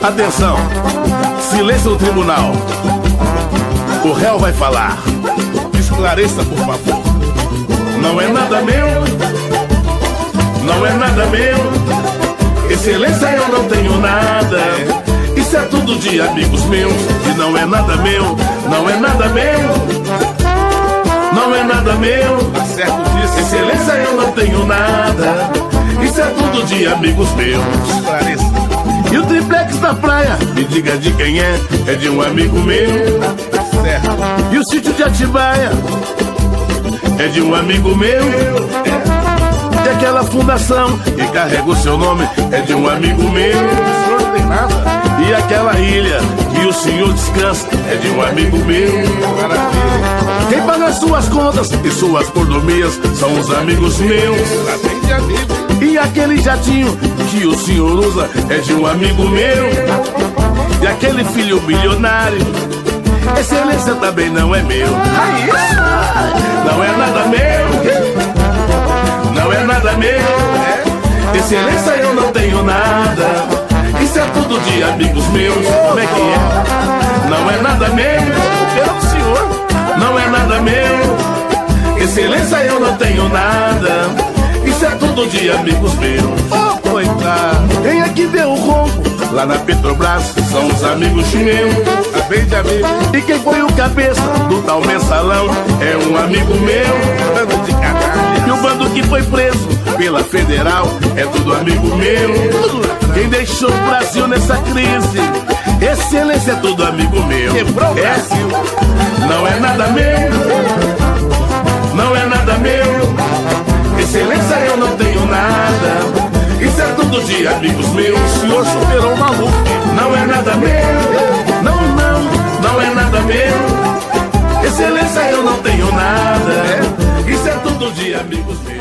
Atenção, silêncio no tribunal. O réu vai falar. Esclareça, por favor. Não é nada meu, não é nada meu. Excelência, eu não tenho nada. Isso é tudo de amigos meus. E não é nada meu, não é nada meu. Não é nada meu. Tá certo disso. Excelência, eu não tenho nada. Isso é tudo de amigos meus. Esclareça. E o triplex da praia, me diga de quem é. É de um amigo meu. Certo. E o sítio de Atibaia é de um amigo meu. E aquela fundação que carrega o seu nome é de um amigo meu. O senhor não tem nada. E aquela ilha que o senhor descansa é de um amigo meu. Maravilha. Quem paga suas contas e suas mordomias são os amigos meus. E aquele jatinho que o senhor usa é de um amigo meu. E aquele filho bilionário, excelência também não é meu. Não é nada meu. Não é nada meu. Excelência, eu não tenho nada. Isso é tudo de amigos meus. Como é que é? Não é nada meu. Pelo senhor. Não é nada meu. Excelência, eu não tenho nada. Isso é tudo de amigos meus. Oh, coitado. Quem é que deu o ronco lá na Petrobras? São os amigos meus. Bem de amigo. E quem foi o cabeça do tal mensalão? É um amigo meu. Bando de canalha. E o bando que foi preso pela Federal é tudo amigo meu. Quem deixou o Brasil nessa crise? Excelência, é tudo amigo meu. Quebrou o Brasil. Não é nada meu. Não é nada meu. Excelência, eu não tenho nada. Isso é tudo de amigos meus. O senhor superou o maluco. Não é nada meu. Não, não, não é nada meu. Excelência, eu não tenho nada. Isso é tudo de amigos meus.